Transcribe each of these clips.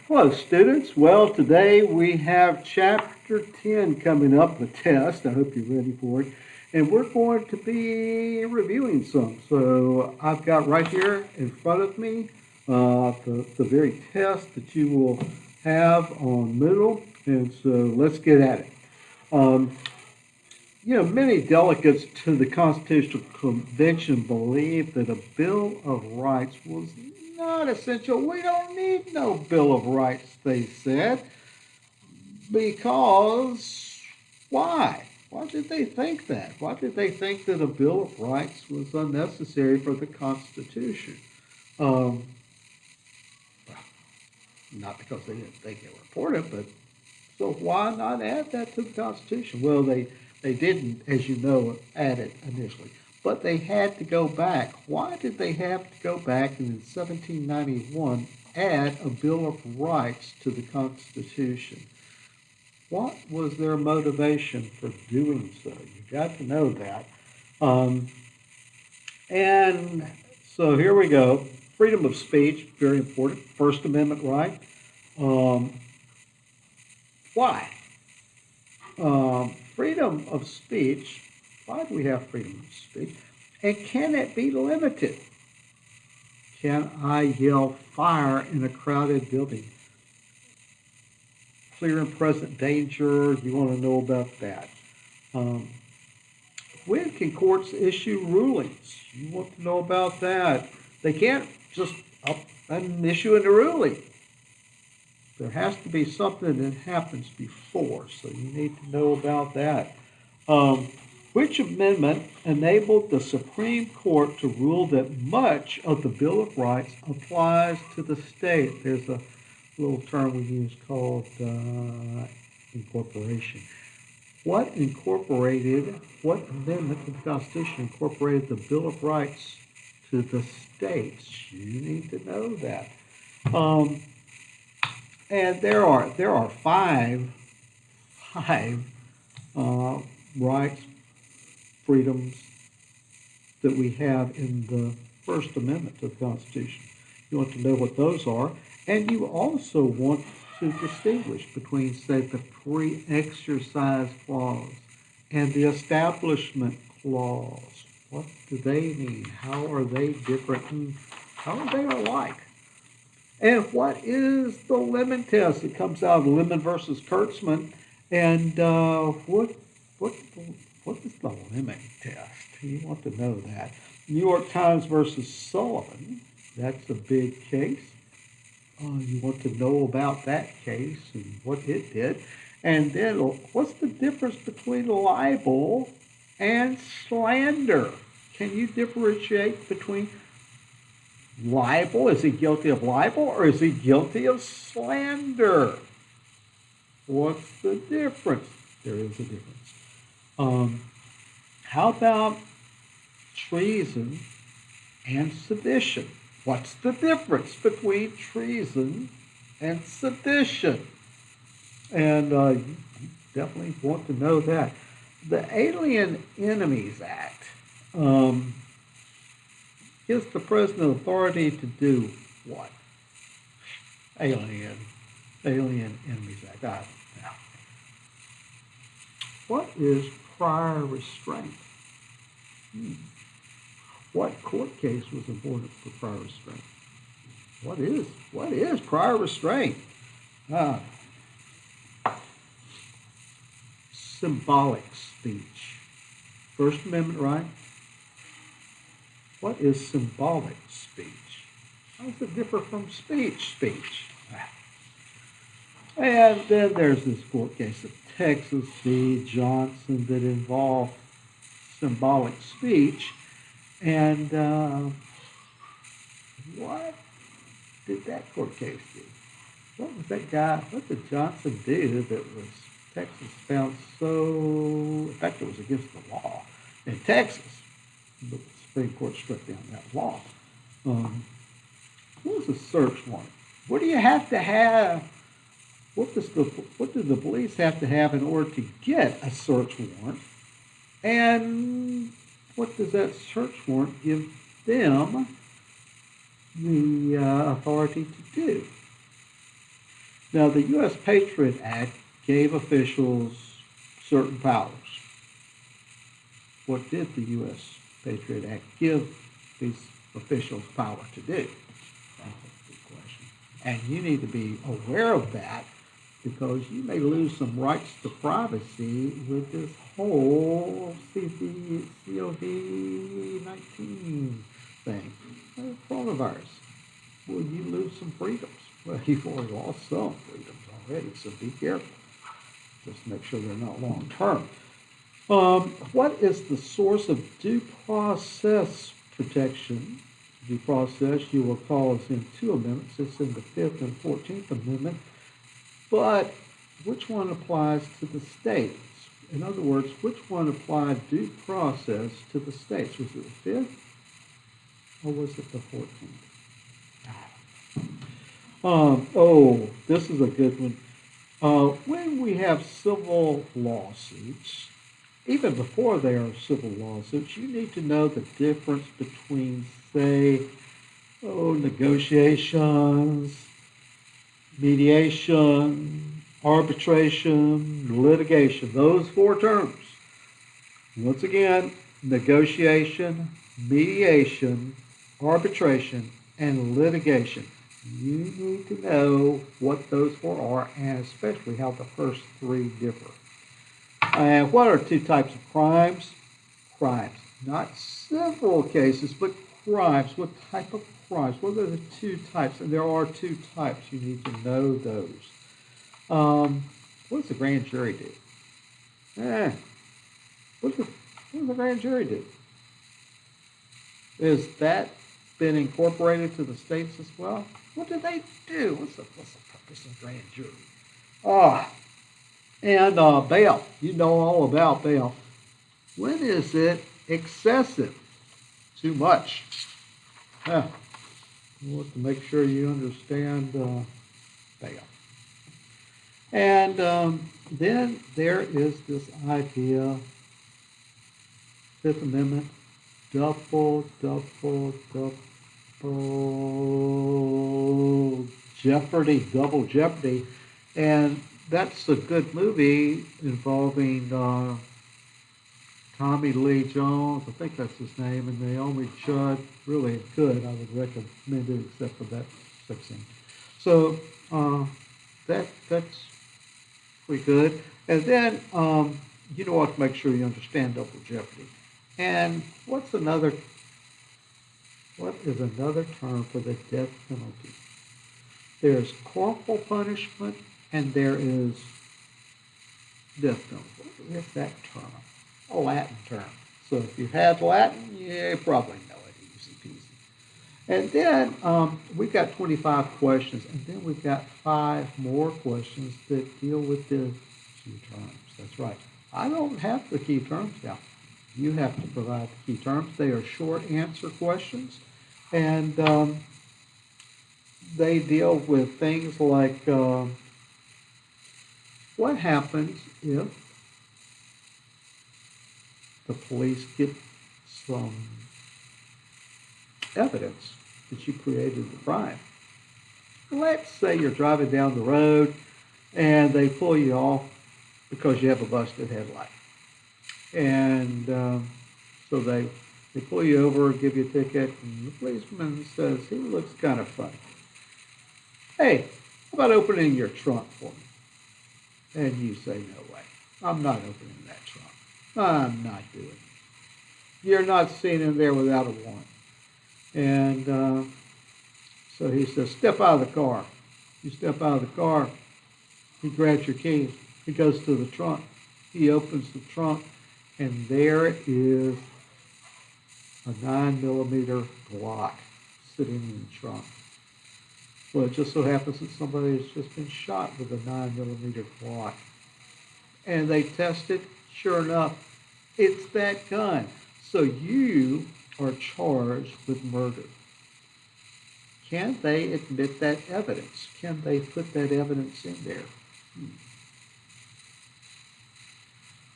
Hello, students. Well, today we have Chapter 10 coming up, the test. I hope you're ready for it. And we're going to be reviewing some. So I've got right here in front of me the very test that you will have on Moodle. And so let's get at it. Um, many delegates to the Constitutional Convention believe that a Bill of Rights was not essential. We don't need no Bill of Rights, they said, because why? Why did they think that? Why did they think that a Bill of Rights was unnecessary for the Constitution? Um, Not because they didn't think it was important, but so why not add that to the Constitution? Well, they didn't, as you know, add it initially, but they had to go back. Why did they have to go back and in 1791 add a Bill of Rights to the Constitution? What was their motivation for doing so? You got to know that. Um, and so here we go. Freedom of speech, very important. First Amendment right. Um, why? Freedom of speech, why do we have freedom of speech? And can it be limited? Can I yell fire in a crowded building? Clear and present danger, you want to know about that. Um, when can courts issue rulings? You want to know about that. They can't just up and issue a ruling. There has to be something that happens before, so you need to know about that. Which amendment enabled the Supreme Court to rule that much of the Bill of Rights applies to the state? There's a little term we use called incorporation. What amendment to the Constitution incorporated the Bill of Rights to the states? You need to know that. And there are five rights, freedoms that we have in the First Amendment to the Constitution. You want to know what those are, and you also want to distinguish between, say, the Free Exercise Clause and the Establishment Clause. What do they mean? How are they different? And how are they alike? And what is the Lemon test? It comes out of Lemon versus Kurtzman. And what is the Lemon test? You want to know that. New York Times versus Sullivan. That's a big case. You want to know about that case and what it did. And then what's the difference between libel and slander? Can you differentiate between libel? Is he guilty of libel or is he guilty of slander? What's the difference? There is a difference. How about treason and sedition? What's the difference between treason and sedition? And you definitely want to know that. The Alien Enemies Act gives the president authority to do what? Alien Enemies Act. Now, what is prior restraint? What court case was important for prior restraint? What is prior restraint? Symbolic speech. First Amendment right? What is symbolic speech? How does it differ from speech? And then there's this court case of Texas v. Johnson that involved symbolic speech. And what did that court case do? What did Johnson do that was Texas found so, in fact, it was against the law in Texas, but the Supreme Court struck down that law. What was a search warrant? What do you have to have? What do the police have to have in order to get a search warrant? And what does that search warrant give them the authority to do? Now, the U.S. Patriot Act gave officials certain powers. What did the U.S. Patriot Act give these officials power to do? That's a good question. And you need to be aware of that because you may lose some rights to privacy with this whole COVID-19 thing, coronavirus. Will you lose some freedoms? Well, you've already lost some freedoms already, so be careful. Just make sure they're not long term. What is the source of due process protection? Due process, you will recall, is in two amendments. It's in the 5th and 14th Amendment. But which one applies to the states? In other words, which one applied due process to the states? Was it the 5th or was it the 14th? This is a good one. When we have civil lawsuits, even before they are civil lawsuits, you need to know the difference between, say, negotiations, mediation, arbitration, litigation. Those four terms. Once again, negotiation, mediation, arbitration, and litigation. You need to know what those four are and especially how the first three differ. And what are two types of crimes? Crimes. Not civil cases, but crimes. What type of crimes? What are the two types? And there are two types. You need to know those. What does the grand jury do? What does the grand jury do? Has that been incorporated to the states as well? What do they do? What's the purpose of grand jury? And bail. You know all about bail. When is it excessive? Too much. You want to make sure you understand bail. And then there is this idea, Fifth Amendment, double jeopardy. And that's a good movie involving Tommy Lee Jones, I think that's his name, and Naomi Judd. Really good. I would recommend it except for that sex scene. So that's pretty good. And then you know what to make sure you understand double jeopardy. And what is another term for the death penalty? There's corporal punishment and there is death penalty. What is that term? A Latin term. So if you had Latin, you probably know it, easy peasy. And then we've got 25 questions, and then we've got 5 more questions that deal with the key terms. That's right. I don't have the key terms now. You have to provide the key terms. They are short answer questions, and they deal with things like what happens if the police get some evidence that you created the crime. Let's say you're driving down the road and they pull you off because you have a busted headlight. And so they pull you over, give you a ticket, and the policeman says, he looks kind of funny. Hey, how about opening your trunk for me? And you say, no way. I'm not opening that trunk. I'm not doing it. You're not seen in there without a warrant. And so he says, step out of the car. You step out of the car. He grabs your keys. He goes to the trunk. He opens the trunk, and there is a 9mm Glock sitting in the trunk. Well, it just so happens that somebody has just been shot with a 9mm Glock. And they tested, sure enough, it's that gun. So you are charged with murder. Can they admit that evidence? Can they put that evidence in there?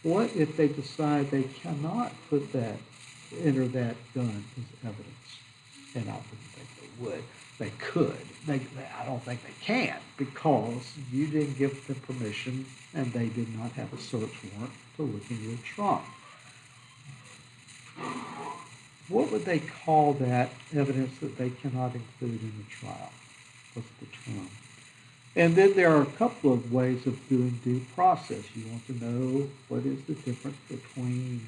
What if they decide they cannot enter that gun as evidence? And I wouldn't think they would. they could. I don't think they can because you didn't give them permission and they did not have a search warrant to look in your trunk. What would they call that evidence that they cannot include in the trial? What's the term? And then there are a couple of ways of doing due process. You want to know what is the difference between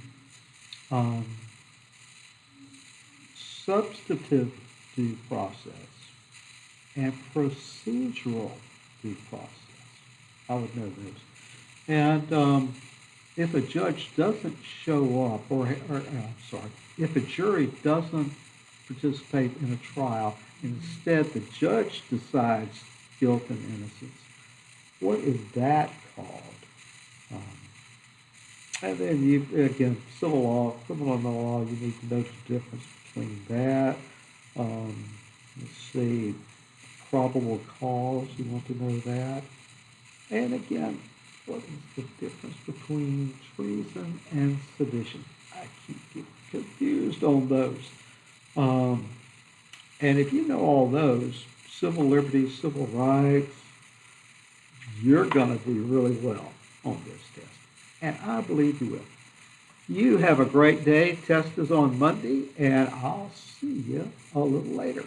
substantive due process and procedural due process. I would know those. And if a judge doesn't show up, if a jury doesn't participate in a trial, instead the judge decides guilt and innocence, what is that called? And then again, civil law, criminal law, you need to know the difference between that. Let's see, probable cause, you want to know that. And again, what is the difference between treason and sedition? I keep getting confused on those. And if you know all those, civil liberties, civil rights, you're going to do really well on this test. And I believe you will. You have a great day. Test is on Monday, and I'll see you a little later.